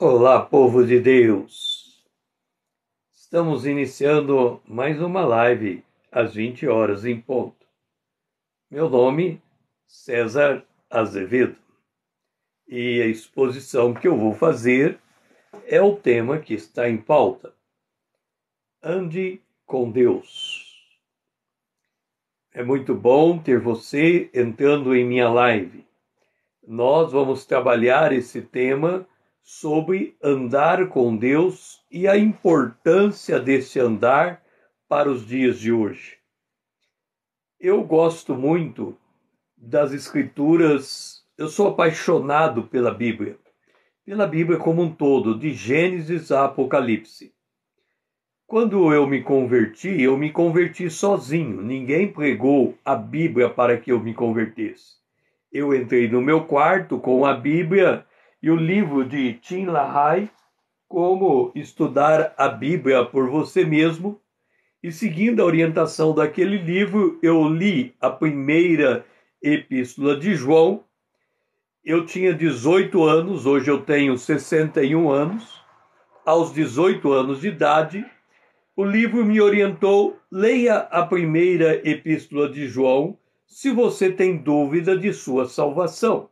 Olá, povo de Deus! Estamos iniciando mais uma live às 20 horas em ponto. Meu nome, César Azevedo, e a exposição que eu vou fazer é o tema que está em pauta. Ande com Deus. É muito bom ter você entrando em minha live. Nós vamos trabalhar esse tema sobre andar com Deus e a importância desse andar para os dias de hoje. Eu gosto muito das Escrituras, eu sou apaixonado pela Bíblia como um todo, de Gênesis a Apocalipse. Quando eu me converti sozinho, ninguém pregou a Bíblia para que eu me convertesse. Eu entrei no meu quarto com a Bíblia e o livro de Tim LaHaye, Como Estudar a Bíblia por Você Mesmo, e seguindo a orientação daquele livro, eu li a primeira epístola de João. Eu tinha 18 anos, hoje eu tenho 61 anos. Aos 18 anos de idade, o livro me orientou: leia a primeira epístola de João, se você tem dúvida de sua salvação.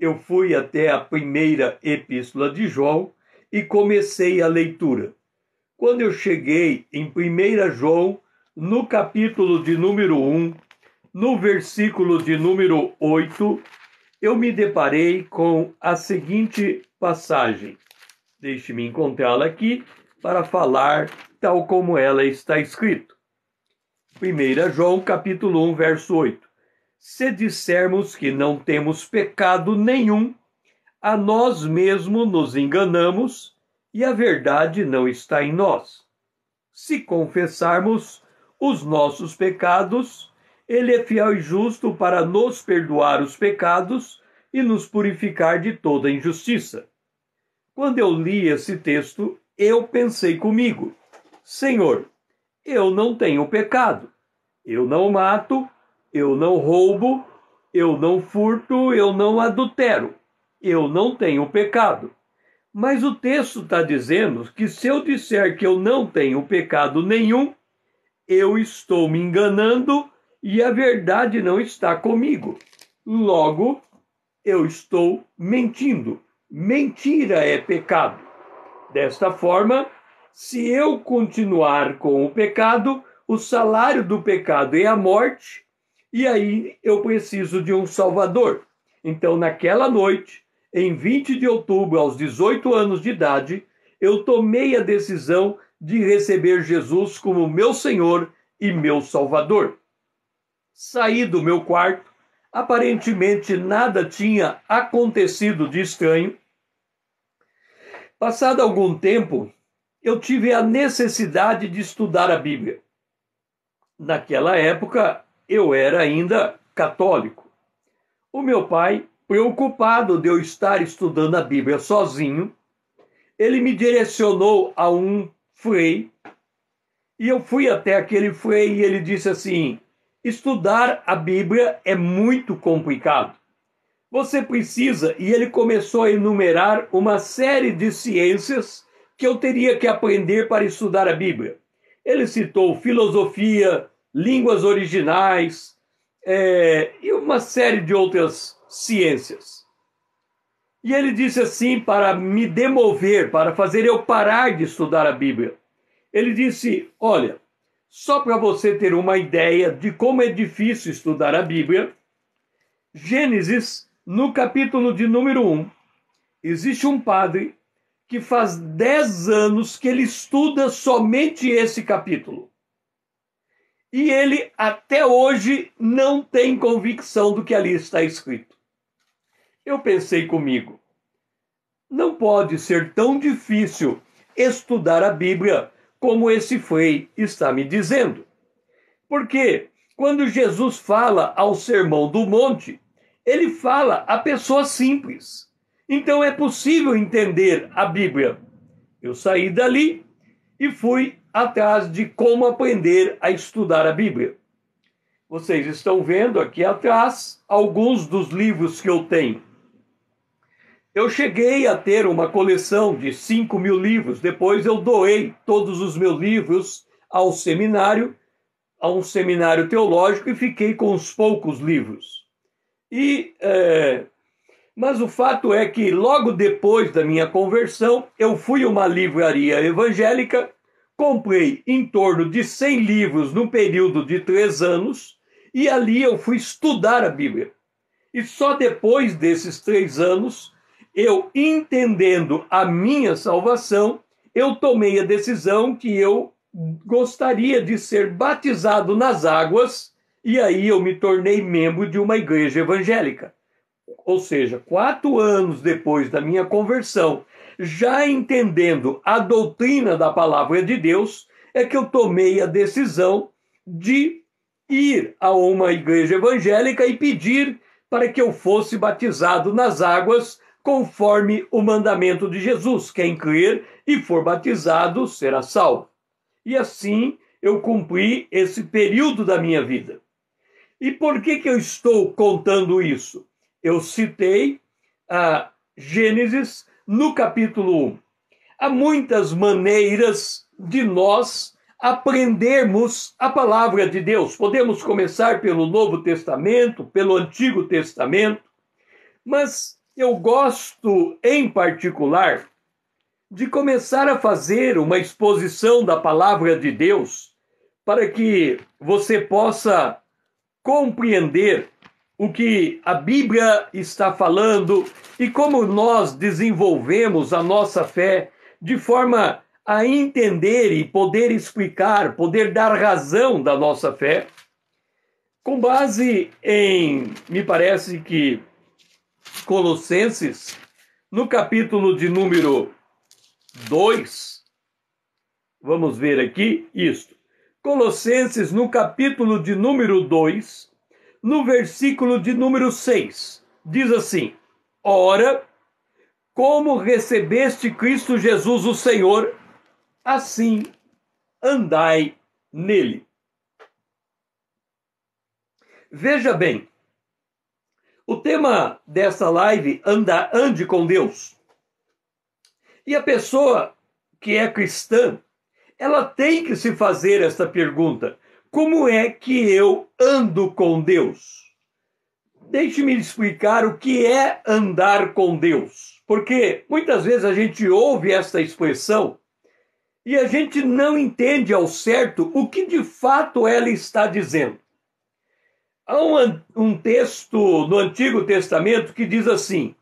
Eu fui até a primeira epístola de João e comecei a leitura. Quando eu cheguei em 1 João, no capítulo de número 1, no versículo de número 8, eu me deparei com a seguinte passagem. Deixe-me encontrá-la aqui para falar tal como ela está escrita. 1 João, capítulo 1, verso 8. Se dissermos que não temos pecado nenhum, a nós mesmos nos enganamos e a verdade não está em nós. Se confessarmos os nossos pecados, Ele é fiel e justo para nos perdoar os pecados e nos purificar de toda injustiça. Quando eu li esse texto, eu pensei comigo: Senhor, eu não tenho pecado. Eu não mato, eu não roubo, eu não furto, eu não adultero. Eu não tenho pecado. Mas o texto está dizendo que se eu disser que eu não tenho pecado nenhum, eu estou me enganando e a verdade não está comigo. Logo, eu estou mentindo. Mentira é pecado. Desta forma, se eu continuar com o pecado, o salário do pecado é a morte, e aí eu preciso de um Salvador. Então, naquela noite, em 20 de outubro, aos 18 anos de idade, eu tomei a decisão de receber Jesus como meu Senhor e meu Salvador. Saí do meu quarto, aparentemente nada tinha acontecido de estranho. Passado algum tempo, eu tive a necessidade de estudar a Bíblia. Naquela época, eu era ainda católico. O meu pai, preocupado de eu estar estudando a Bíblia sozinho, ele me direcionou a um frei, e eu fui até aquele frei e ele disse assim: estudar a Bíblia é muito complicado. Você precisa, e ele começou a enumerar uma série de ciências que eu teria que aprender para estudar a Bíblia. Ele citou filosofia, línguas originais, e uma série de outras ciências. E ele disse assim, para me demover, para fazer eu parar de estudar a Bíblia. Ele disse: olha, só para você ter uma ideia de como é difícil estudar a Bíblia, Gênesis, no capítulo de número 1, existe um padre que faz 10 anos que ele estuda somente esse capítulo. E ele, até hoje, não tem convicção do que ali está escrito. Eu pensei comigo: não pode ser tão difícil estudar a Bíblia como esse frei está me dizendo. Porque quando Jesus fala ao Sermão do Monte, ele fala a pessoas simples. Então é possível entender a Bíblia. Eu saí dali e fui atrás de como aprender a estudar a Bíblia. Vocês estão vendo aqui atrás alguns dos livros que eu tenho. Eu cheguei a ter uma coleção de 5.000 livros. Depois eu doei todos os meus livros ao seminário, a um seminário teológico, e fiquei com os poucos livros. Mas o fato é que logo depois da minha conversão, eu fui a uma livraria evangélica, comprei em torno de 100 livros num período de 3 anos, e ali eu fui estudar a Bíblia. E só depois desses 3 anos, eu entendendo a minha salvação, eu tomei a decisão que eu gostaria de ser batizado nas águas, e aí eu me tornei membro de uma igreja evangélica. Ou seja, 4 anos depois da minha conversão, já entendendo a doutrina da palavra de Deus, é que eu tomei a decisão de ir a uma igreja evangélica e pedir para que eu fosse batizado nas águas, conforme o mandamento de Jesus: quem crer e for batizado será salvo. E assim eu cumpri esse período da minha vida. E por que eu estou contando isso? Eu citei a Gênesis no capítulo 1. Há muitas maneiras de nós aprendermos a palavra de Deus. Podemos começar pelo Novo Testamento, pelo Antigo Testamento, mas eu gosto, em particular, de começar a fazer uma exposição da palavra de Deus para que você possa compreender o que a Bíblia está falando e como nós desenvolvemos a nossa fé de forma a entender e poder explicar, poder dar razão da nossa fé, com base em, me parece que, Colossenses, no capítulo de número 2, vamos ver aqui isto. Colossenses, no capítulo de número 2, no versículo de número 6, diz assim: ora, como recebeste Cristo Jesus o Senhor, assim andai nele. Veja bem, o tema dessa live, ande com Deus. E a pessoa que é cristã, ela tem que se fazer esta pergunta: como é que eu ando com Deus? Deixe-me explicar o que é andar com Deus. Porque muitas vezes a gente ouve esta expressão e a gente não entende ao certo o que de fato ela está dizendo. Há um texto no Antigo Testamento que diz assim: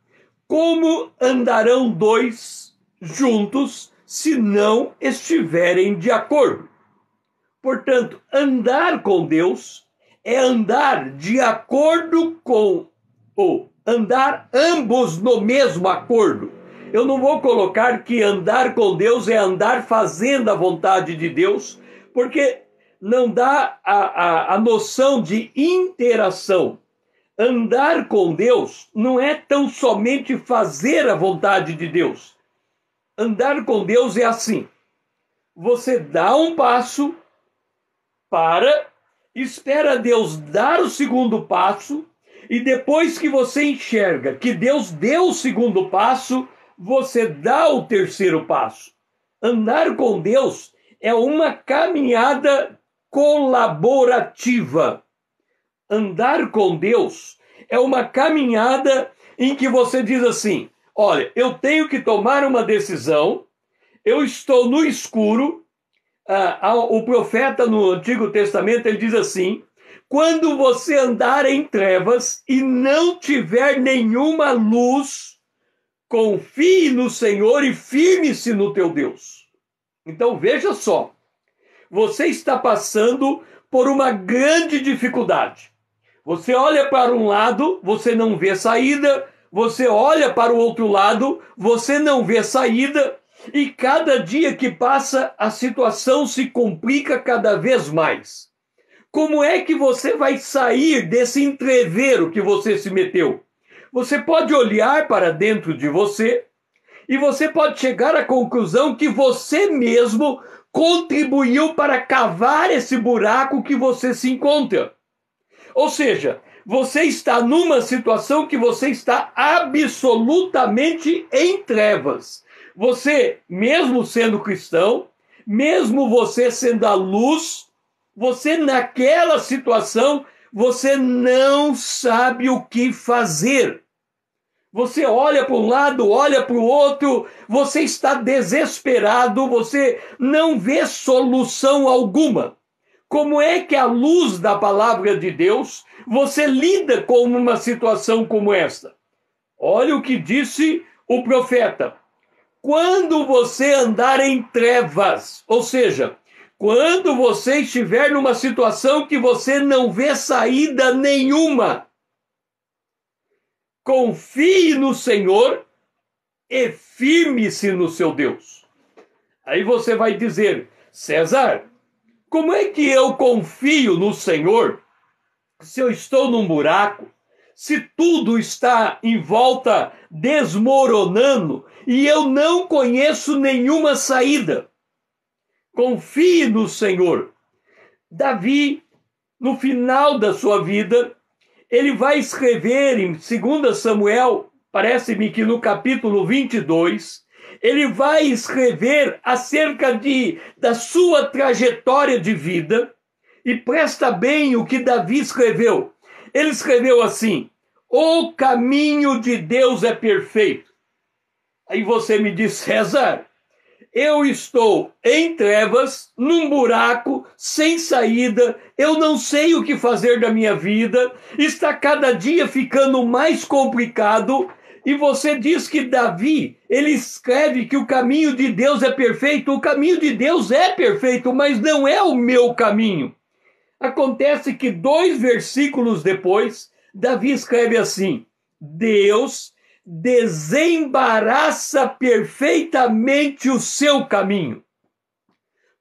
como andarão dois juntos se não estiverem de acordo? Portanto, andar com Deus é andar de acordo com, ou andar ambos no mesmo acordo. Eu não vou colocar que andar com Deus é andar fazendo a vontade de Deus, porque não dá a noção de interação. Andar com Deus não é tão somente fazer a vontade de Deus. Andar com Deus é assim: você dá um passo, espera Deus dar o segundo passo, e depois que você enxerga que Deus deu o segundo passo, você dá o terceiro passo. Andar com Deus é uma caminhada colaborativa. Andar com Deus é uma caminhada em que você diz assim: olha, eu tenho que tomar uma decisão, eu estou no escuro. O profeta no Antigo Testamento, ele diz assim: quando você andar em trevas e não tiver nenhuma luz, confie no Senhor e firme-se no teu Deus. Então veja só, você está passando por uma grande dificuldade. Você olha para um lado, você não vê saída, você olha para o outro lado, você não vê saída, e cada dia que passa, a situação se complica cada vez mais. Como é que você vai sair desse entrevero que você se meteu? Você pode olhar para dentro de você e você pode chegar à conclusão que você mesmo contribuiu para cavar esse buraco que você se encontra. Ou seja, Você está numa situação que você está absolutamente em trevas. Você, mesmo sendo cristão, mesmo você sendo a luz, você naquela situação, você não sabe o que fazer. Você olha para um lado, olha para o outro, você está desesperado, você não vê solução alguma. Como é que, à luz da palavra de Deus, você lida com uma situação como esta? Olha o que disse o profeta. Quando você andar em trevas, ou seja, quando você estiver numa situação que você não vê saída nenhuma, confie no Senhor e firme-se no seu Deus. Aí você vai dizer, César, como é que eu confio no Senhor se eu estou num buraco, se tudo está em volta desmoronando e eu não conheço nenhuma saída? Confie no Senhor. Davi, no final da sua vida, ele vai escrever em 2 Samuel, parece-me que no capítulo 22, ele vai escrever acerca da sua trajetória de vida, e presta bem o que Davi escreveu. Ele escreveu assim, o caminho de Deus é perfeito. Aí você me diz, César, eu estou em trevas, num buraco, sem saída, eu não sei o que fazer da minha vida, está cada dia ficando mais complicado, e você diz que Davi, ele escreve que o caminho de Deus é perfeito. O caminho de Deus é perfeito, mas não é o meu caminho. Acontece que 2 versículos depois, Davi escreve assim, Deus desembaraça perfeitamente o seu caminho.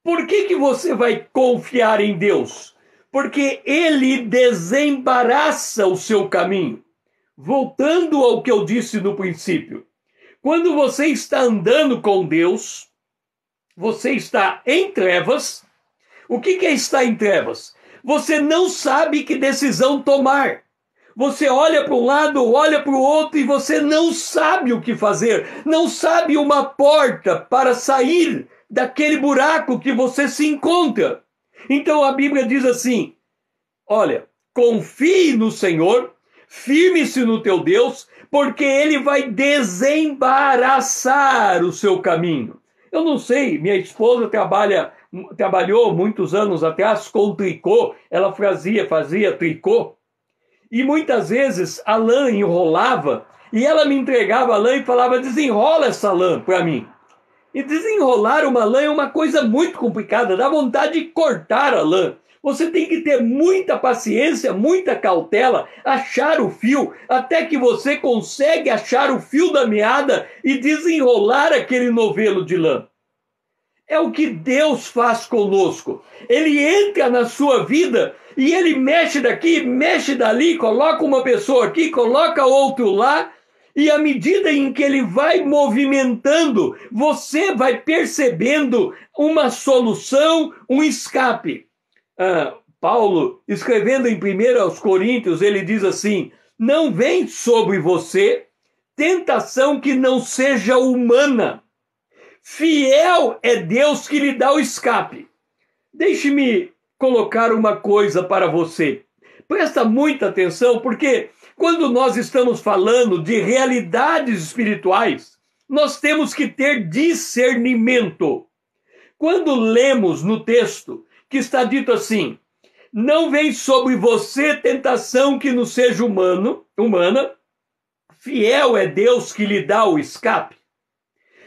Por que você vai confiar em Deus? Porque ele desembaraça o seu caminho. Voltando ao que eu disse no princípio, quando você está andando com Deus, você está em trevas. O que é estar em trevas? Você não sabe que decisão tomar. Você olha para um lado, olha para o outro e você não sabe o que fazer. Não sabe uma porta para sair daquele buraco que você se encontra. Então a Bíblia diz assim, olha, confie no Senhor, firme-se no teu Deus, porque ele vai desembaraçar o seu caminho. Eu não sei, minha esposa trabalhou muitos anos atrás com tricô, ela fazia tricô, e muitas vezes a lã enrolava, e ela me entregava a lã e falava, desenrola essa lã para mim. E desenrolar uma lã é uma coisa muito complicada, dá vontade de cortar a lã. Você tem que ter muita paciência, muita cautela, achar o fio, até que você consegue achar o fio da meada e desenrolar aquele novelo de lã. É o que Deus faz conosco. Ele entra na sua vida e ele mexe daqui, mexe dali, coloca uma pessoa aqui, coloca outro lá, e à medida em que ele vai movimentando, você vai percebendo uma solução, um escape. Paulo, escrevendo em 1 Coríntios, ele diz assim, não vem sobre você tentação que não seja humana. Fiel é Deus que lhe dá o escape. Deixe-me colocar uma coisa para você. Presta muita atenção, porque quando nós estamos falando de realidades espirituais, nós temos que ter discernimento. Quando lemos no texto que está dito assim, não vem sobre você tentação que não seja humana, fiel é Deus que lhe dá o escape.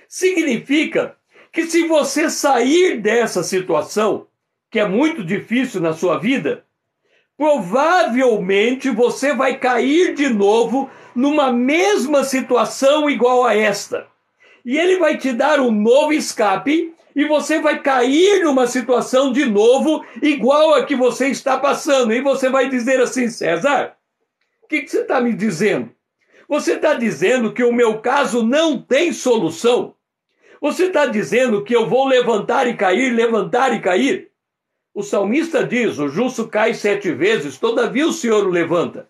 Significa que se você sair dessa situação, que é muito difícil na sua vida, provavelmente você vai cair de novo numa mesma situação igual a esta. E ele vai te dar um novo escape e você vai cair numa situação de novo igual a que você está passando. E você vai dizer assim, César, o que você está me dizendo? Você está dizendo que o meu caso não tem solução? Você está dizendo que eu vou levantar e cair, levantar e cair? O salmista diz, o justo cai 7 vezes, todavia o Senhor o levanta.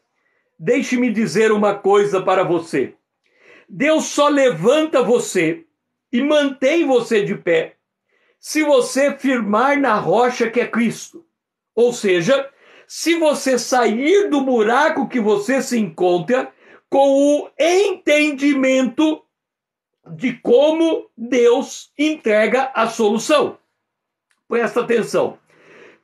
deixe-me dizer uma coisa para você. Deus só levanta você e mantém você de pé se você firmar na rocha que é Cristo. Ou seja, se você sair do buraco que você se encontra com o entendimento de como Deus entrega a solução. Presta atenção.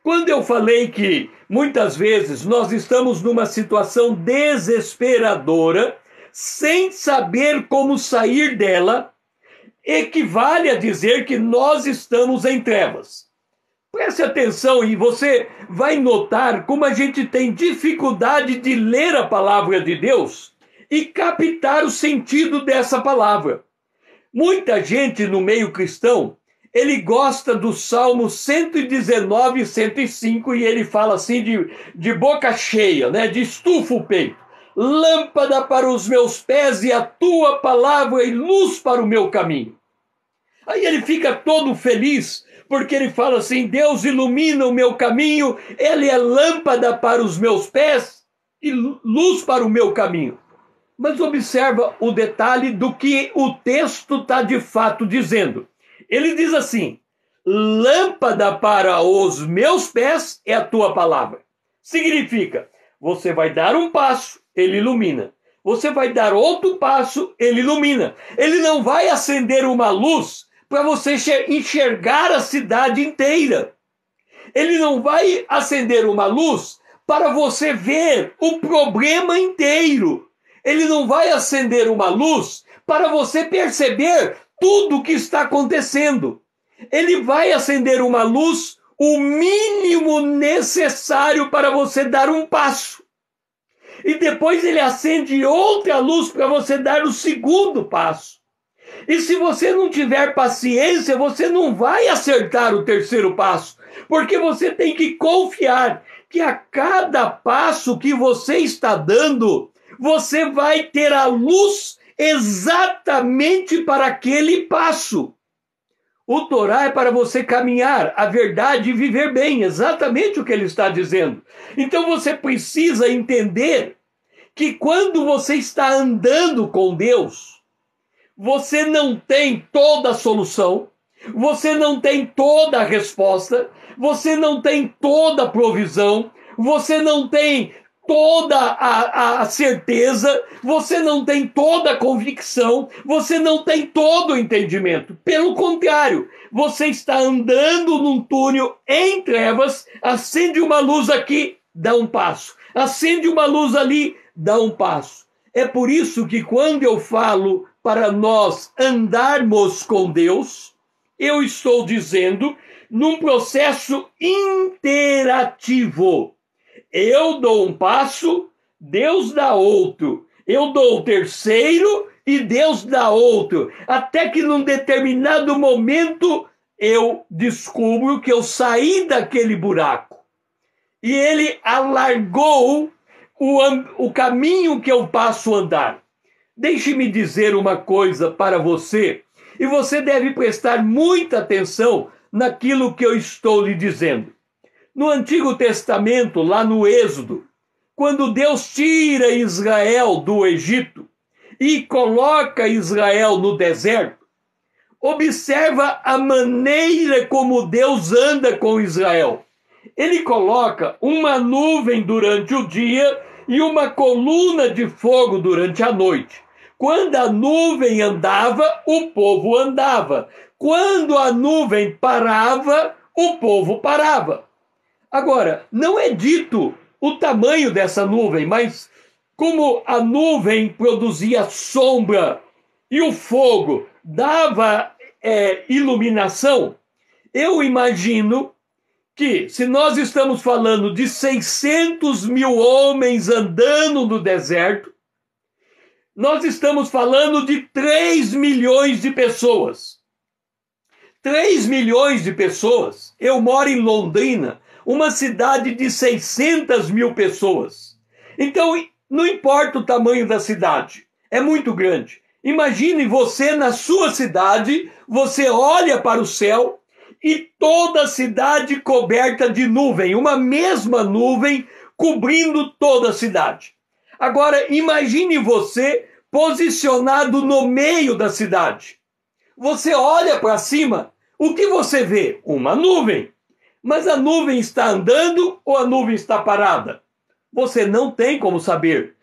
Quando eu falei que muitas vezes nós estamos numa situação desesperadora, sem saber como sair dela, equivale a dizer que nós estamos em trevas. Preste atenção e você vai notar como a gente tem dificuldade de ler a palavra de Deus e captar o sentido dessa palavra. Muita gente no meio cristão, ele gosta do Salmo 119 e 105 e ele fala assim de boca cheia, né? De estufa o peito. Lâmpada para os meus pés e a tua palavra e luz para o meu caminho. Aí ele fica todo feliz, porque ele fala assim, Deus ilumina o meu caminho, ele é lâmpada para os meus pés e luz para o meu caminho. Mas observa o detalhe do que o texto está de fato dizendo. Ele diz assim, lâmpada para os meus pés é a tua palavra. Significa, você vai dar um passo, ele ilumina. Você vai dar outro passo, ele ilumina. Ele não vai acender uma luz para você enxergar a cidade inteira. Ele não vai acender uma luz para você ver o problema inteiro. Ele não vai acender uma luz para você perceber tudo o que está acontecendo. Ele vai acender uma luz, o mínimo necessário para você dar um passo. E depois ele acende outra luz para você dar o segundo passo. E se você não tiver paciência, você não vai acertar o terceiro passo. Porque você tem que confiar que a cada passo que você está dando, você vai ter a luz exatamente para aquele passo. O Torá é para você caminhar a verdade e viver bem, exatamente o que ele está dizendo. Então você precisa entender que quando você está andando com Deus, você não tem toda a solução, você não tem toda a resposta, você não tem toda a provisão, você não tem toda a certeza, você não tem toda a convicção, você não tem todo o entendimento. Pelo contrário, você está andando num túnel em trevas, acende uma luz aqui, dá um passo. Acende uma luz ali, dá um passo. É por isso que quando eu falo para nós andarmos com Deus, eu estou dizendo num processo interativo. Eu dou um passo, Deus dá outro. Eu dou o terceiro e Deus dá outro. Até que num determinado momento eu descubro que eu saí daquele buraco. E ele alargou o caminho que eu passo a andar. Deixe-me dizer uma coisa para você, e você deve prestar muita atenção naquilo que eu estou lhe dizendo. No Antigo Testamento, lá no Êxodo, quando Deus tira Israel do Egito e coloca Israel no deserto, observa a maneira como Deus anda com Israel. Ele coloca uma nuvem durante o dia e uma coluna de fogo durante a noite. Quando a nuvem andava, o povo andava. Quando a nuvem parava, o povo parava. Agora, não é dito o tamanho dessa nuvem, mas como a nuvem produzia sombra e o fogo dava iluminação, eu imagino que, se nós estamos falando de 600 mil homens andando no deserto, nós estamos falando de 3 milhões de pessoas. 3 milhões de pessoas. Eu moro em Londrina, uma cidade de 600 mil pessoas. Então, não importa o tamanho da cidade, é muito grande. Imagine você na sua cidade, você olha para o céu e toda a cidade coberta de nuvem, uma mesma nuvem cobrindo toda a cidade. Agora, imagine você posicionado no meio da cidade. Você olha para cima, o que você vê? Uma nuvem. Mas a nuvem está andando ou a nuvem está parada? Você não tem como saber.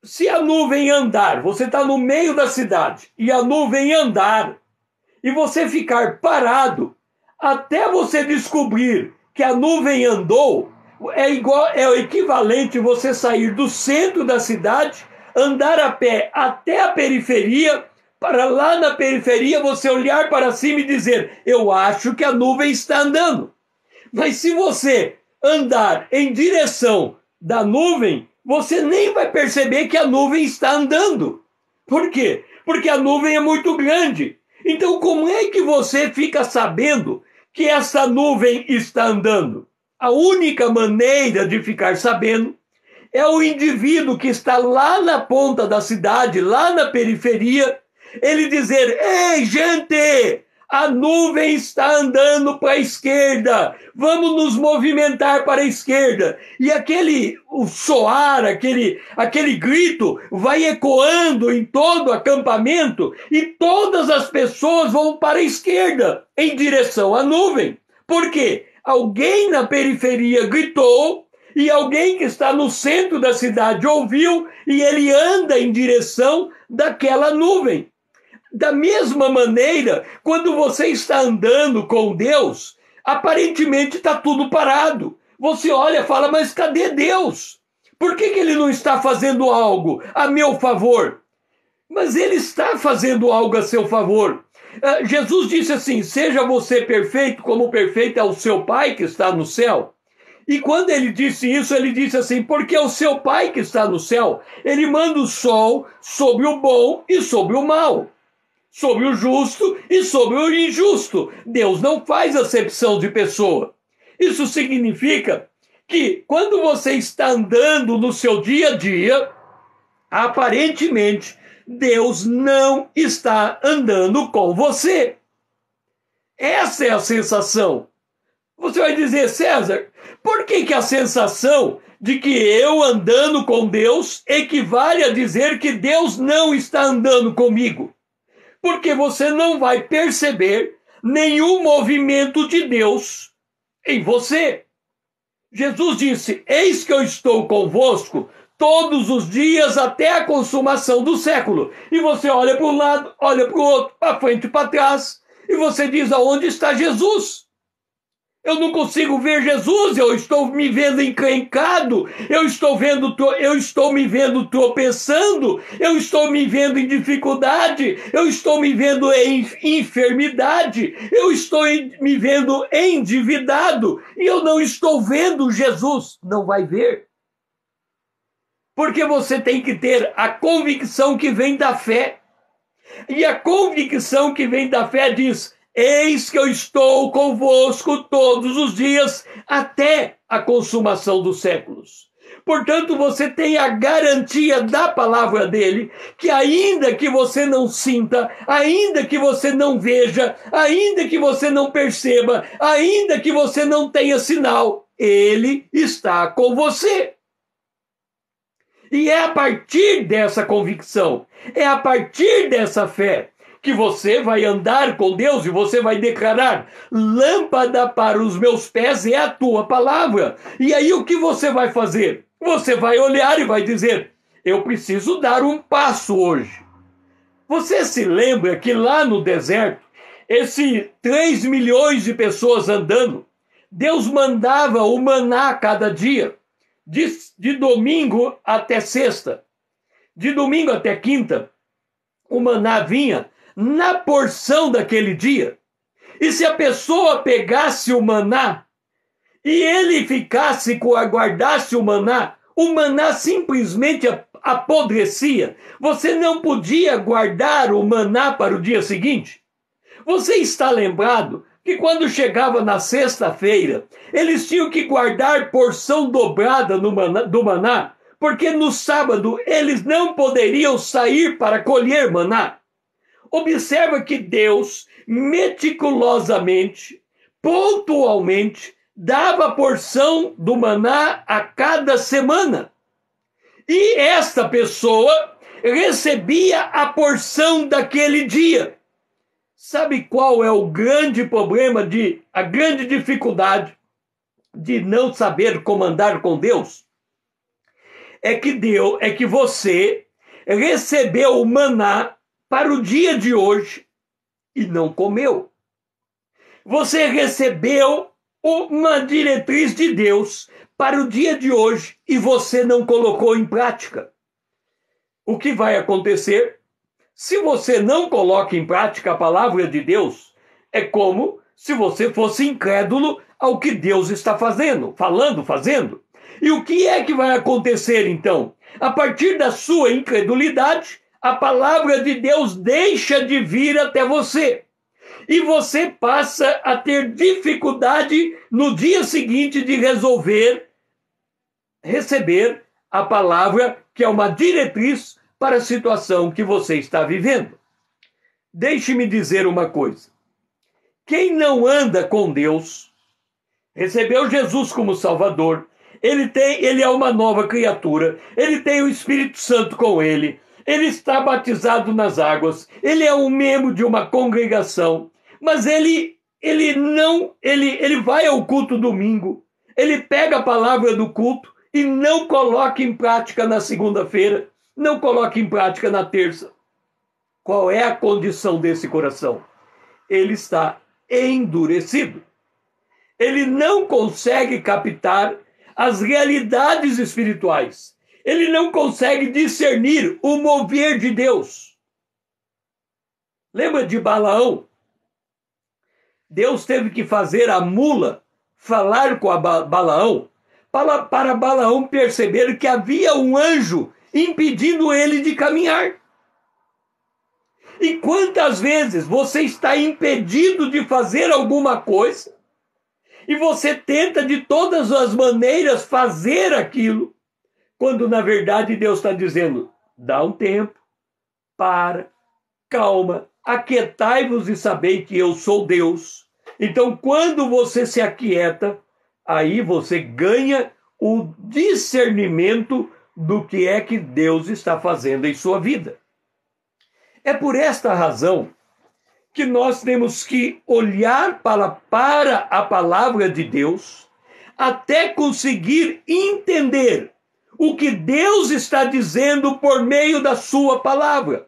Se a nuvem andar, você está no meio da cidade, e a nuvem andar, e você ficar parado, até você descobrir que a nuvem andou, é o equivalente você sair do centro da cidade, andar a pé até a periferia, para lá na periferia você olhar para cima e dizer, eu acho que a nuvem está andando. Mas se você andar em direção da nuvem, você nem vai perceber que a nuvem está andando. Por quê? Porque a nuvem é muito grande. Então, como é que você fica sabendo que essa nuvem está andando? A única maneira de ficar sabendo é o indivíduo que está lá na ponta da cidade, lá na periferia, ele dizer, ei, gente, a nuvem está andando para a esquerda, vamos nos movimentar para a esquerda. E o soar, aquele grito vai ecoando em todo o acampamento e todas as pessoas vão para a esquerda, em direção à nuvem. Por quê? Alguém na periferia gritou e alguém que está no centro da cidade ouviu e ele anda em direção daquela nuvem. Da mesma maneira, quando você está andando com Deus, aparentemente está tudo parado. Você olha e fala, mas cadê Deus? Por que ele não está fazendo algo a meu favor? Mas ele está fazendo algo a seu favor. Jesus disse assim, seja você perfeito como perfeito é o seu Pai que está no céu. E quando ele disse isso, ele disse assim, porque é o seu Pai que está no céu, ele manda o sol sobre o bom e sobre o mal, sobre o justo e sobre o injusto. Deus não faz acepção de pessoa. Isso significa que quando você está andando no seu dia a dia, aparentemente, Deus não está andando com você. Essa é a sensação. Você vai dizer, César, por que a sensação de que eu andando com Deus equivale a dizer que Deus não está andando comigo? Porque você não vai perceber nenhum movimento de Deus em você. Jesus disse, eis que eu estou convosco todos os dias até a consumação do século. E você olha para um lado, olha para o outro, para frente e para trás, e você diz, aonde está Jesus? Eu não consigo ver Jesus, eu estou me vendo encrencado, eu estou me vendo tropeçando, eu estou me vendo em dificuldade, eu estou me vendo em enfermidade, eu estou me vendo endividado, e eu não estou vendo Jesus. Não vai ver. Porque você tem que ter a convicção que vem da fé. E a convicção que vem da fé diz, eis que eu estou convosco todos os dias até a consumação dos séculos. Portanto, você tem a garantia da palavra dele, que ainda que você não sinta, ainda que você não veja, ainda que você não perceba, ainda que você não tenha sinal, ele está com você. E é a partir dessa convicção, é a partir dessa fé, que você vai andar com Deus e você vai declarar, lâmpada para os meus pés é a tua palavra. E aí o que você vai fazer? Você vai olhar e vai dizer, eu preciso dar um passo hoje. Você se lembra que lá no deserto, esses 3 milhões de pessoas andando, Deus mandava o maná cada dia, de domingo até sexta, de domingo até quinta, o maná vinha na porção daquele dia. E se a pessoa pegasse o maná e ele guardasse o maná simplesmente apodrecia. Você não podia guardar o maná para o dia seguinte. Você está lembrado que quando chegava na sexta-feira, eles tinham que guardar porção dobrada do maná, porque no sábado eles não poderiam sair para colher maná. Observa que Deus, meticulosamente, pontualmente, dava porção do maná a cada semana. E esta pessoa recebia a porção daquele dia. Sabe qual é o grande problema, a grande dificuldade de não saber comandar com Deus? É que você recebeu o maná para o dia de hoje e não comeu. Você recebeu uma diretriz de Deus para o dia de hoje e você não colocou em prática. O que vai acontecer? Se você não coloca em prática a palavra de Deus, é como se você fosse incrédulo ao que Deus está fazendo. E o que é que vai acontecer então? A partir da sua incredulidade, a palavra de Deus deixa de vir até você. E você passa a ter dificuldade no dia seguinte de receber a palavra, que é uma diretriz para a situação que você está vivendo. Deixe-me dizer uma coisa. Quem não anda com Deus, recebeu Jesus como Salvador, ele é uma nova criatura, ele tem o Espírito Santo com ele está batizado nas águas, ele é um membro de uma congregação, mas ele vai ao culto domingo, ele pega a palavra do culto e não coloca em prática na segunda-feira, não coloca em prática na terça. Qual é a condição desse coração? Ele está endurecido. Ele não consegue captar as realidades espirituais. Ele não consegue discernir o mover de Deus. Lembra de Balaão? Deus teve que fazer a mula falar com Balaão para Balaão perceber que havia um anjo impedindo ele de caminhar. E quantas vezes você está impedido de fazer alguma coisa e você tenta de todas as maneiras fazer aquilo, quando na verdade Deus está dizendo, dá um tempo, calma, aquietai-vos e sabei que eu sou Deus. Então quando você se aquieta, aí você ganha o discernimento do que é que Deus está fazendo em sua vida. É por esta razão que nós temos que olhar para a palavra de Deus até conseguir entender o que Deus está dizendo por meio da sua palavra.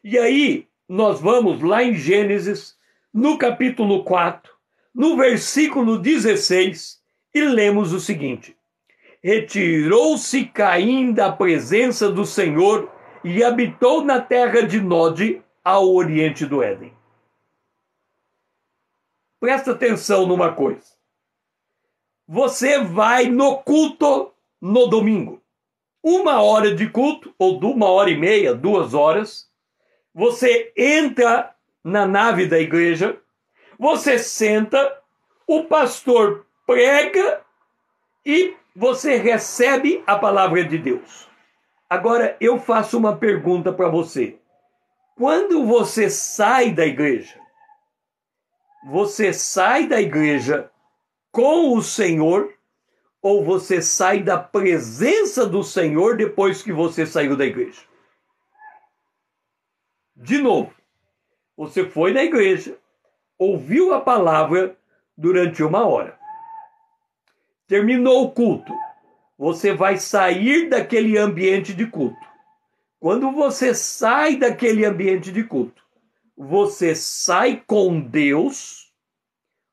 E aí nós vamos lá em Gênesis, no capítulo 4, no versículo 16, e lemos o seguinte: retirou-se Caim da presença do Senhor e habitou na terra de Nod, ao oriente do Éden. Presta atenção numa coisa. Você vai no culto no domingo. 1 hora de culto, ou de 1h30, 2 horas. Você entra na nave da igreja, você senta, o pastor prega e você recebe a palavra de Deus. Agora, eu faço uma pergunta para você. Quando você sai da igreja com o Senhor ou você sai da presença do Senhor depois que você saiu da igreja? De novo, você foi na igreja, ouviu a palavra durante 1 hora. Terminou o culto. Você vai sair daquele ambiente de culto. Quando você sai daquele ambiente de culto, você sai com Deus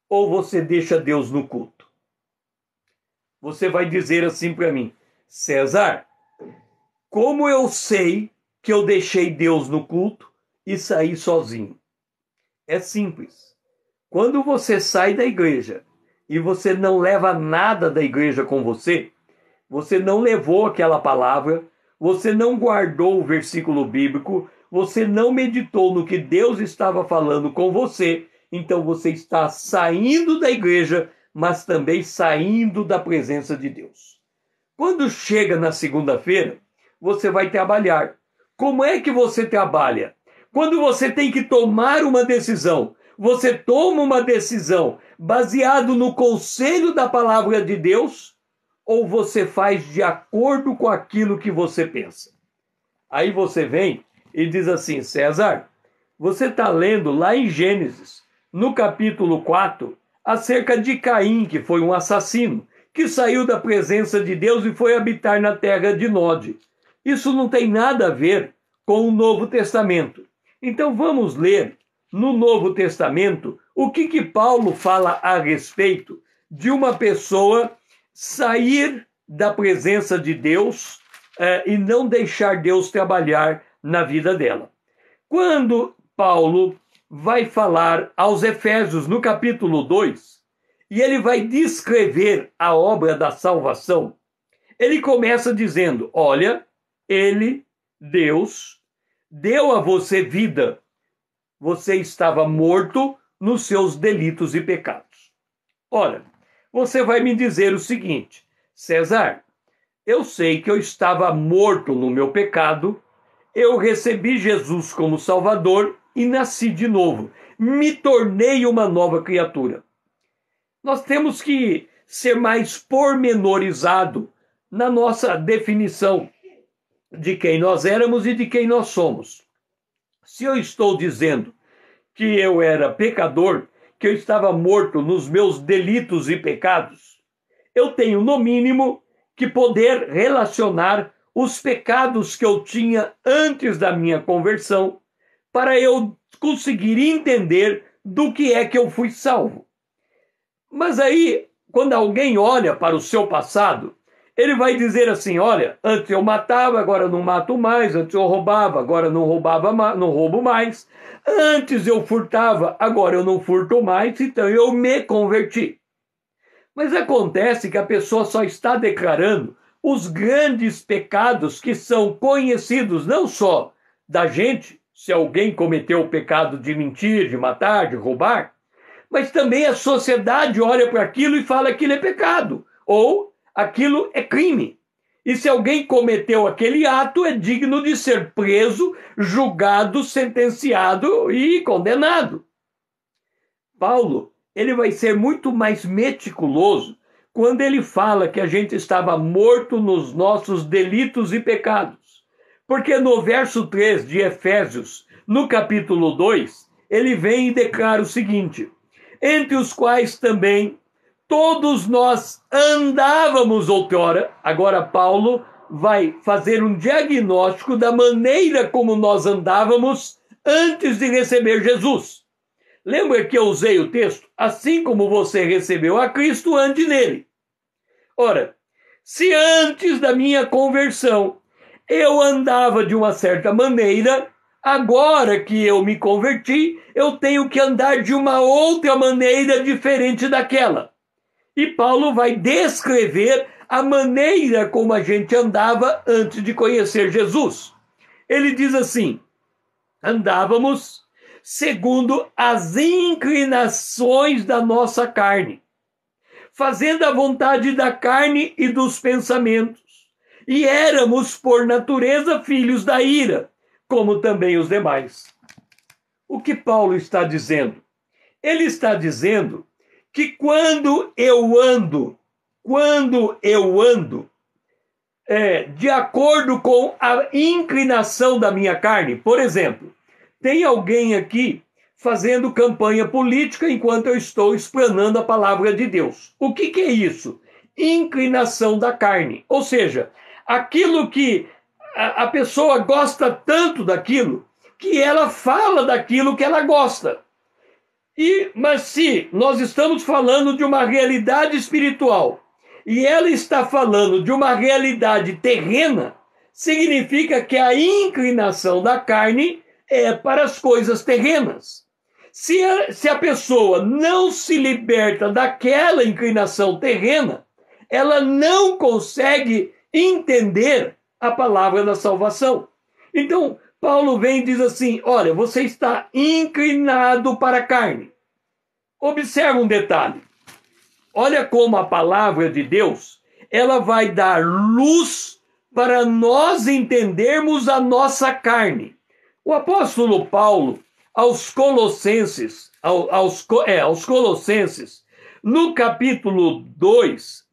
ou você deixa Deus no culto? Você vai dizer assim para mim: César, como eu sei que eu deixei Deus no culto e saí sozinho? É simples. Quando você sai da igreja e você não leva nada da igreja com você, você não levou aquela palavra, você não guardou o versículo bíblico, você não meditou no que Deus estava falando com você, então você está saindo da igreja, mas também saindo da presença de Deus. Quando chega na segunda-feira, você vai trabalhar. Como é que você trabalha? Quando você tem que tomar uma decisão, você toma uma decisão baseado no conselho da palavra de Deus, ou você faz de acordo com aquilo que você pensa? Aí você vem e diz assim: César, você está lendo lá em Gênesis, no capítulo 4, acerca de Caim, que foi um assassino, que saiu da presença de Deus e foi habitar na terra de Nod. Isso não tem nada a ver com o Novo Testamento. Então vamos ler no Novo Testamento o que Paulo fala a respeito de uma pessoa sair da presença de Deus e não deixar Deus trabalhar na vida dela. Quando Paulo vai falar aos Efésios no capítulo 2, e ele vai descrever a obra da salvação, ele começa dizendo: olha, ele, Deus, deu a você vida. Você estava morto nos seus delitos e pecados. Ora, você vai me dizer o seguinte: César, eu sei que eu estava morto no meu pecado, eu recebi Jesus como Salvador e nasci de novo. Me tornei uma nova criatura. Nós temos que ser mais pormenorizado na nossa definição de quem nós éramos e de quem nós somos. Se eu estou dizendo que eu era pecador, que eu estava morto nos meus delitos e pecados, eu tenho, no mínimo, que poder relacionar os pecados que eu tinha antes da minha conversão para eu conseguir entender do que é que eu fui salvo. Mas aí, quando alguém olha para o seu passado, ele vai dizer assim: olha, antes eu matava, agora não mato mais, antes eu roubava, agora não roubo mais, antes eu furtava, agora eu não furto mais, então eu me converti. Mas acontece que a pessoa só está declarando os grandes pecados que são conhecidos não só da gente, se alguém cometeu o pecado de mentir, de matar, de roubar, mas também a sociedade olha para aquilo e fala que aquilo é pecado, ou aquilo é crime. E se alguém cometeu aquele ato, é digno de ser preso, julgado, sentenciado e condenado. Paulo, ele vai ser muito mais meticuloso quando ele fala que a gente estava morto nos nossos delitos e pecados. Porque no verso 3 de Efésios, no capítulo 2, ele vem e declara o seguinte: entre os quais também todos nós andávamos outrora. Agora Paulo vai fazer um diagnóstico da maneira como nós andávamos antes de receber Jesus. Lembra que eu usei o texto? Assim como você recebeu a Cristo, ande nele. Ora, se antes da minha conversão eu andava de uma certa maneira, agora que eu me converti, eu tenho que andar de uma outra maneira diferente daquela. E Paulo vai descrever a maneira como a gente andava antes de conhecer Jesus. Ele diz assim: andávamos segundo as inclinações da nossa carne, fazendo a vontade da carne e dos pensamentos, e éramos por natureza filhos da ira, como também os demais. O que Paulo está dizendo? Ele está dizendo que quando eu ando de acordo com a inclinação da minha carne, por exemplo, tem alguém aqui fazendo campanha política enquanto eu estou explanando a palavra de Deus. O que é isso? Inclinação da carne. Ou seja, aquilo que a pessoa gosta tanto daquilo que ela fala daquilo que ela gosta. Mas se nós estamos falando de uma realidade espiritual e ela está falando de uma realidade terrena, significa que a inclinação da carne é para as coisas terrenas. Se a pessoa não se liberta daquela inclinação terrena, ela não consegue entender a palavra da salvação. Então, Paulo vem e diz assim: olha, você está inclinado para a carne. Observa um detalhe. Olha como a palavra de Deus, ela vai dar luz para nós entendermos a nossa carne. O apóstolo Paulo, aos Colossenses, no capítulo 2,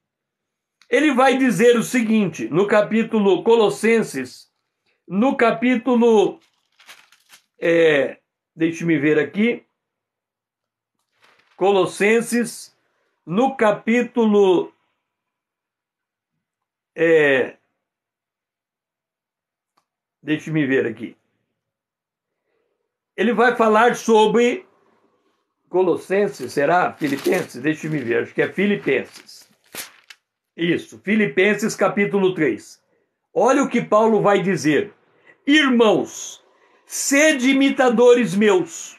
ele vai dizer o seguinte, no capítulo Colossenses, no capítulo, deixe-me ver aqui, Colossenses, no capítulo, deixe-me ver aqui, ele vai falar sobre Colossenses, será? Filipenses? Deixe-me ver, acho que é Filipenses. Isso, Filipenses capítulo 3. Olha o que Paulo vai dizer. Irmãos, sede imitadores meus.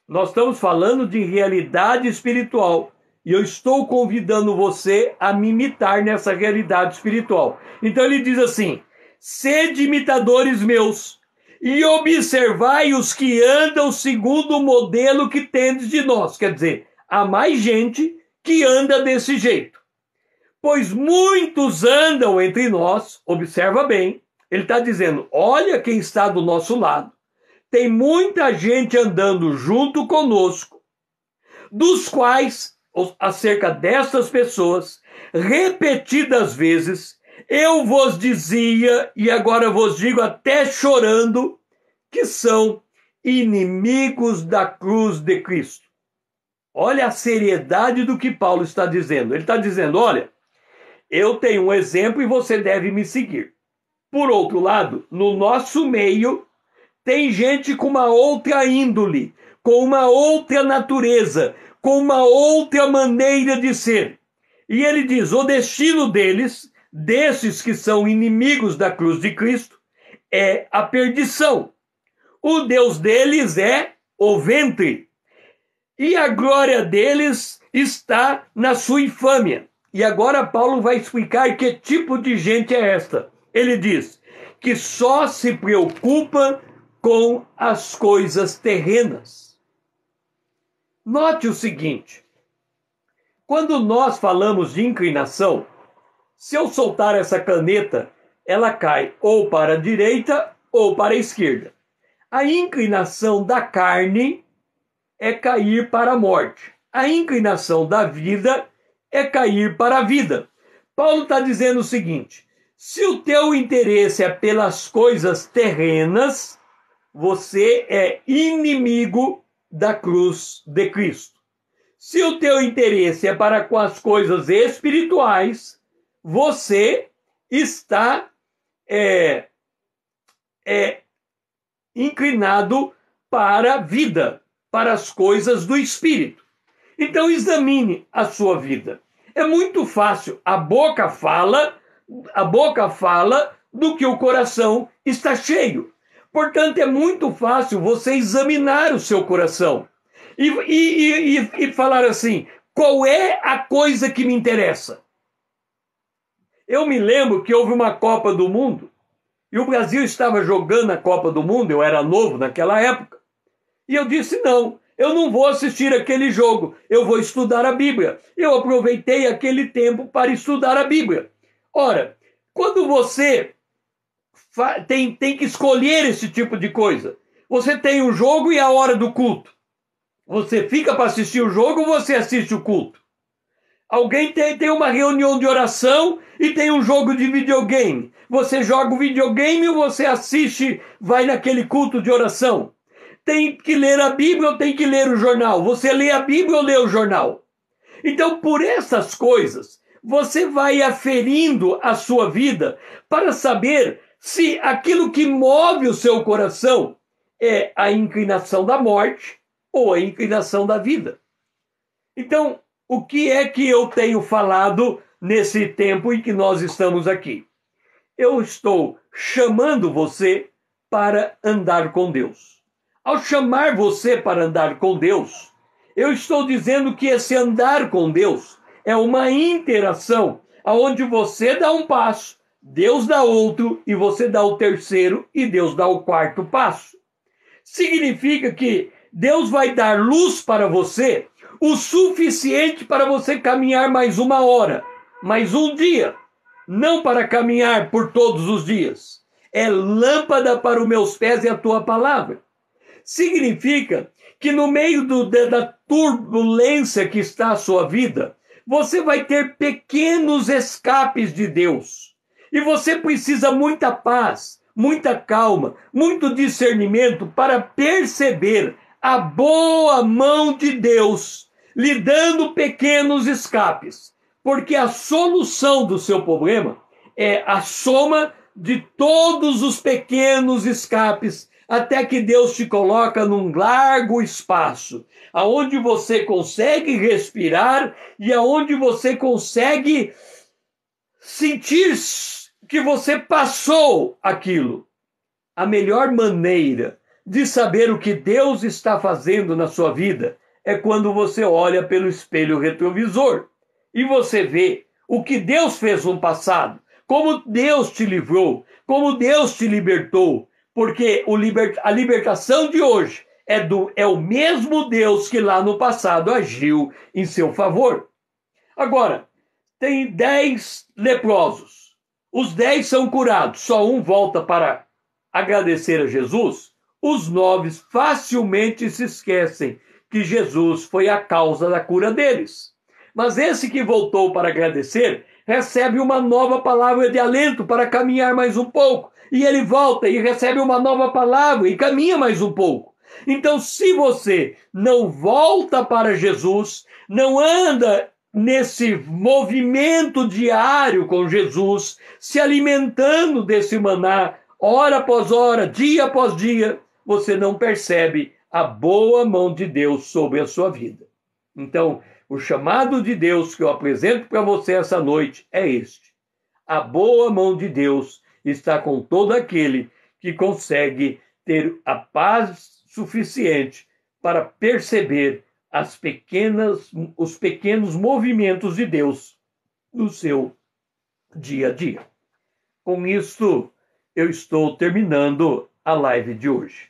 Nós estamos falando de realidade espiritual. E eu estou convidando você a me imitar nessa realidade espiritual. Então ele diz assim, sede imitadores meus, e observai os que andam segundo o modelo que tendes de nós. Quer dizer, há mais gente que anda desse jeito. Pois muitos andam entre nós, observa bem, ele está dizendo, olha quem está do nosso lado. Tem muita gente andando junto conosco, dos quais, acerca destas pessoas, repetidas vezes, eu vos dizia, e agora vos digo até chorando, que são inimigos da cruz de Cristo. Olha a seriedade do que Paulo está dizendo. Ele está dizendo, olha, eu tenho um exemplo e você deve me seguir. Por outro lado, no nosso meio, tem gente com uma outra índole, com uma outra natureza, com uma outra maneira de ser. E ele diz, o destino deles, desses que são inimigos da cruz de Cristo, é a perdição. O Deus deles é o ventre. E a glória deles está na sua infâmia. E agora Paulo vai explicar que tipo de gente é esta. Ele diz que só se preocupa com as coisas terrenas. Note o seguinte, quando nós falamos de inclinação, se eu soltar essa caneta, ela cai ou para a direita ou para a esquerda. A inclinação da carne é cair para a morte. A inclinação da vida é cair para a vida. Paulo está dizendo o seguinte, se o teu interesse é pelas coisas terrenas, você é inimigo da cruz de Cristo. Se o teu interesse é para com as coisas espirituais, você está inclinado para a vida, para as coisas do Espírito. Então examine a sua vida. É muito fácil, a boca fala do que o coração está cheio. Portanto, é muito fácil você examinar o seu coração e falar assim, qual é a coisa que me interessa? Eu me lembro que houve uma Copa do Mundo e o Brasil estava jogando a Copa do Mundo, eu era novo naquela época, e eu disse não, eu não vou assistir aquele jogo, eu vou estudar a Bíblia. Eu aproveitei aquele tempo para estudar a Bíblia. Ora, quando você tem que escolher esse tipo de coisa, você tem o jogo e a hora do culto. Você fica para assistir o jogo ou você assiste o culto? Alguém tem uma reunião de oração e tem um jogo de videogame. Você joga o videogame ou você assiste, vai naquele culto de oração? Tem que ler a Bíblia ou tem que ler o jornal? Você lê a Bíblia ou lê o jornal? Então, por essas coisas, você vai aferindo a sua vida para saber se aquilo que move o seu coração é a inclinação da morte ou a inclinação da vida. Então, o que é que eu tenho falado nesse tempo em que nós estamos aqui? Eu estou chamando você para andar com Deus. Ao chamar você para andar com Deus, eu estou dizendo que esse andar com Deus é uma interação, onde você dá um passo, Deus dá outro, e você dá o terceiro, e Deus dá o quarto passo. Significa que Deus vai dar luz para você, o suficiente para você caminhar mais uma hora, mais um dia, não para caminhar por todos os dias. É lâmpada para os meus pés e a tua palavra. Significa que no meio da turbulência que está a sua vida, você vai ter pequenos escapes de Deus. E você precisa muita paz, muita calma, muito discernimento para perceber a boa mão de Deus lhe dando pequenos escapes. Porque a solução do seu problema é a soma de todos os pequenos escapes até que Deus te coloca num largo espaço, aonde você consegue respirar e aonde você consegue sentir que você passou aquilo. A melhor maneira de saber o que Deus está fazendo na sua vida é quando você olha pelo espelho retrovisor e você vê o que Deus fez no passado, como Deus te livrou, como Deus te libertou, porque a libertação de hoje é o mesmo Deus que lá no passado agiu em seu favor. Agora, tem 10 leprosos. Os 10 são curados, só um volta para agradecer a Jesus. Os 9 facilmente se esquecem que Jesus foi a causa da cura deles. Mas esse que voltou para agradecer recebe uma nova palavra de alento para caminhar mais um pouco. E ele volta e recebe uma nova palavra e caminha mais um pouco. Então, se você não volta para Jesus, não anda nesse movimento diário com Jesus, se alimentando desse maná, hora após hora, dia após dia, você não percebe a boa mão de Deus sobre a sua vida. Então, o chamado de Deus que eu apresento para você essa noite é este. A boa mão de Deus está com todo aquele que consegue ter a paz suficiente para perceber os pequenos movimentos de Deus no seu dia a dia. Com isso, eu estou terminando a live de hoje.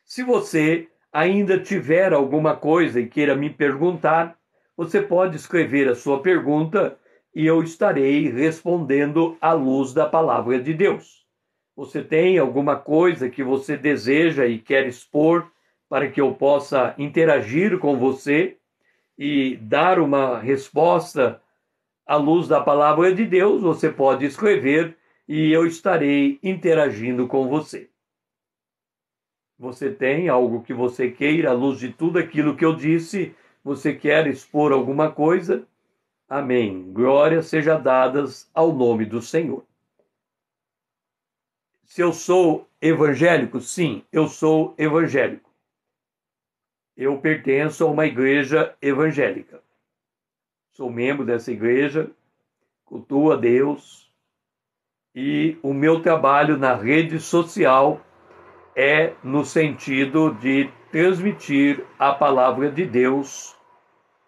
Se você ainda tiver alguma coisa e queira me perguntar, você pode escrever a sua pergunta e eu estarei respondendo à luz da palavra de Deus. Você tem alguma coisa que você deseja e quer expor para que eu possa interagir com você e dar uma resposta à luz da palavra de Deus, você pode escrever e eu estarei interagindo com você. Você tem algo que você queira, à luz de tudo aquilo que eu disse, você quer expor alguma coisa? Amém. Glórias sejam dadas ao nome do Senhor. Se eu sou evangélico? Sim, eu sou evangélico. Eu pertenço a uma igreja evangélica. Sou membro dessa igreja, cultuo a Deus, e o meu trabalho na rede social é no sentido de transmitir a palavra de Deus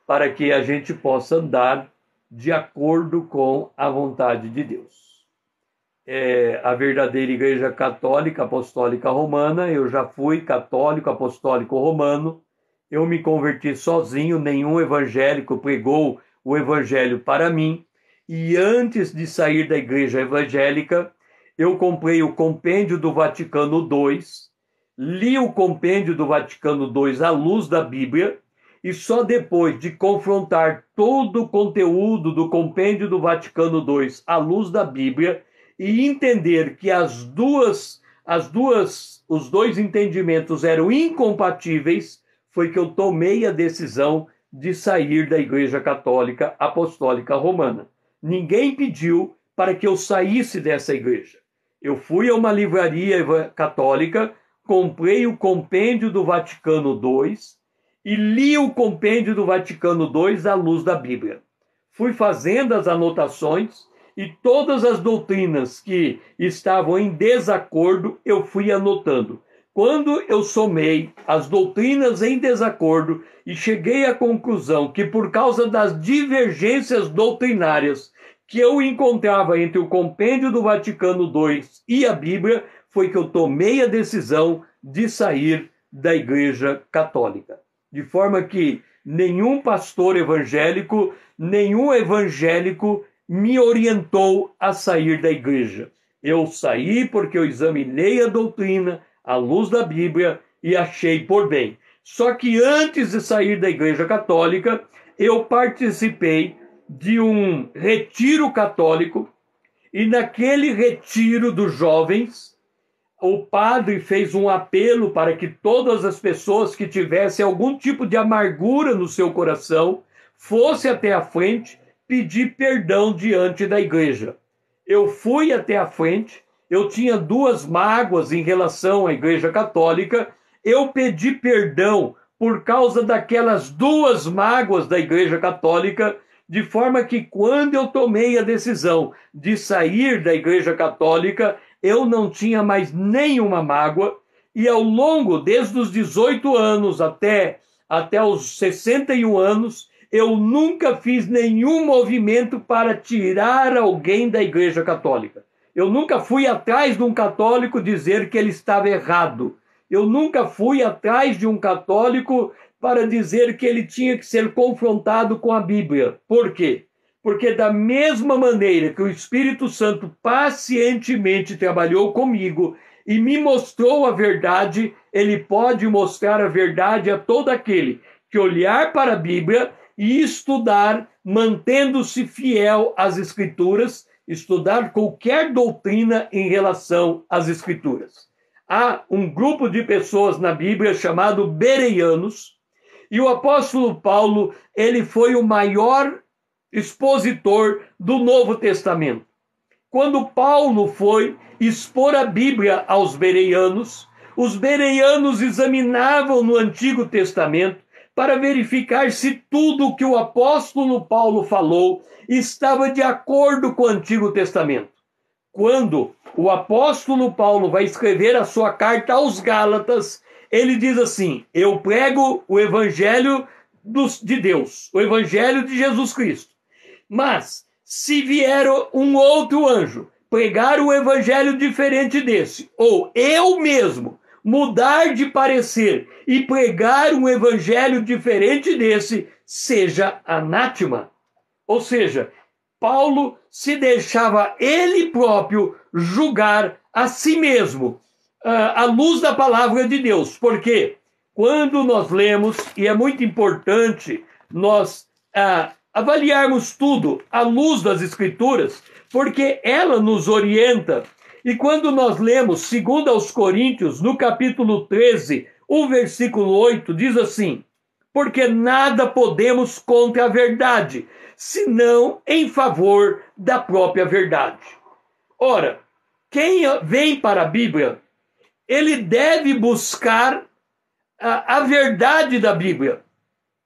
para que a gente possa andar de acordo com a vontade de Deus. A verdadeira Igreja Católica Apostólica Romana, eu já fui católico apostólico romano, eu me converti sozinho, nenhum evangélico pregou o evangelho para mim, e antes de sair da igreja evangélica, eu comprei o Compêndio do Vaticano II, li o Compêndio do Vaticano II à luz da Bíblia, e só depois de confrontar todo o conteúdo do Compêndio do Vaticano II à luz da Bíblia e entender que os dois entendimentos eram incompatíveis, foi que eu tomei a decisão de sair da Igreja Católica Apostólica Romana. Ninguém pediu para que eu saísse dessa igreja. Eu fui a uma livraria católica, comprei o Compêndio do Vaticano II e li o Compêndio do Vaticano II à luz da Bíblia. Fui fazendo as anotações e todas as doutrinas que estavam em desacordo, eu fui anotando. Quando eu somei as doutrinas em desacordo e cheguei à conclusão que por causa das divergências doutrinárias que eu encontrava entre o Compêndio do Vaticano II e a Bíblia, foi que eu tomei a decisão de sair da Igreja Católica. De forma que nenhum pastor evangélico, nenhum evangélico me orientou a sair da igreja. Eu saí porque eu examinei a doutrina à luz da Bíblia e achei por bem. Só que antes de sair da Igreja Católica, eu participei de um retiro católico, e naquele retiro dos jovens, o padre fez um apelo para que todas as pessoas que tivessem algum tipo de amargura no seu coração fossem até a frente pedir perdão diante da igreja. Eu fui até a frente, eu tinha 2 mágoas em relação à Igreja Católica, eu pedi perdão por causa daquelas 2 mágoas da Igreja Católica, de forma que quando eu tomei a decisão de sair da Igreja Católica, eu não tinha mais nenhuma mágoa, e ao longo, desde os 18 anos até os 61 anos, eu nunca fiz nenhum movimento para tirar alguém da Igreja Católica. Eu nunca fui atrás de um católico dizer que ele estava errado. Eu nunca fui atrás de um católico para dizer que ele tinha que ser confrontado com a Bíblia. Por quê? Porque da mesma maneira que o Espírito Santo pacientemente trabalhou comigo e me mostrou a verdade, ele pode mostrar a verdade a todo aquele que olhar para a Bíblia e estudar, mantendo-se fiel às Escrituras, estudar qualquer doutrina em relação às Escrituras. Há um grupo de pessoas na Bíblia chamado bereanos, e o apóstolo Paulo, ele foi o maior expositor do Novo Testamento. Quando Paulo foi expor a Bíblia aos bereanos, os bereanos examinavam no Antigo Testamento para verificar se tudo o que o apóstolo Paulo falou estava de acordo com o Antigo Testamento. Quando o apóstolo Paulo vai escrever a sua carta aos Gálatas, ele diz assim: eu prego o evangelho de Deus, o evangelho de Jesus Cristo. Mas, se vier um outro anjo pregar um evangelho diferente desse, ou eu mesmo mudar de parecer e pregar um evangelho diferente desse, seja anátema. Ou seja, Paulo se deixava ele próprio julgar a si mesmo, à luz da palavra de Deus. Porque quando nós lemos, e é muito importante nós avaliarmos tudo à luz das Escrituras, porque ela nos orienta. E quando nós lemos 2 aos Coríntios, no capítulo 13, o versículo 8, diz assim: porque nada podemos contra a verdade, senão em favor da própria verdade. Ora, quem vem para a Bíblia, ele deve buscar a verdade da Bíblia,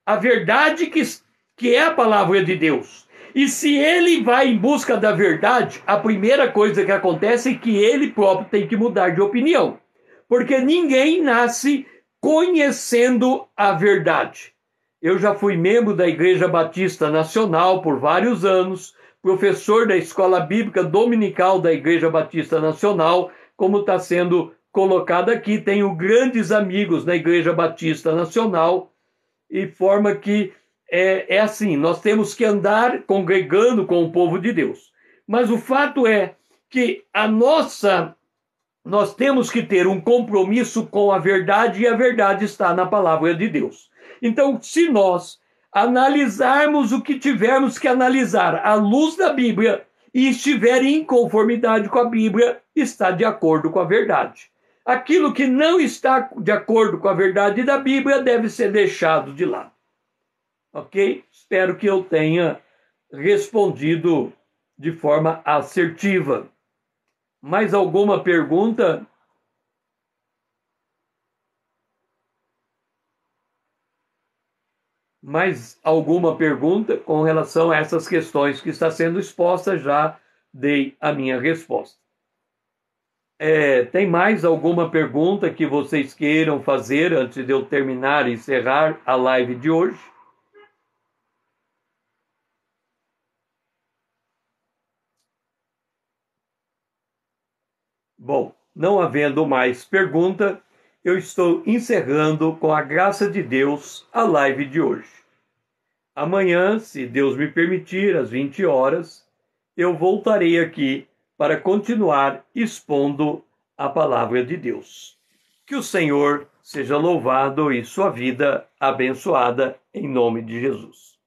a verdade que é a palavra de Deus. E se ele vai em busca da verdade, a primeira coisa que acontece é que ele próprio tem que mudar de opinião. Porque ninguém nasce conhecendo a verdade. Eu já fui membro da Igreja Batista Nacional por vários anos, professor da Escola Bíblica Dominical da Igreja Batista Nacional, como está sendo colocado aqui. Tenho grandes amigos na Igreja Batista Nacional, e forma que é assim, nós temos que andar congregando com o povo de Deus. Mas o fato é que nós temos que ter um compromisso com a verdade, e a verdade está na palavra de Deus. Então, se nós analisarmos o que tivermos que analisar à luz da Bíblia e estiver em conformidade com a Bíblia, está de acordo com a verdade. Aquilo que não está de acordo com a verdade da Bíblia deve ser deixado de lado. Ok? Espero que eu tenha respondido de forma assertiva. Mais alguma pergunta? Mais alguma pergunta com relação a essas questões que está sendo exposta? Já dei a minha resposta. Tem mais alguma pergunta que vocês queiram fazer antes de eu terminar e encerrar a live de hoje? Bom, não havendo mais pergunta, eu estou encerrando, com a graça de Deus, a live de hoje. Amanhã, se Deus me permitir, às 20 horas, eu voltarei aqui para continuar expondo a palavra de Deus. Que o Senhor seja louvado e sua vida abençoada em nome de Jesus.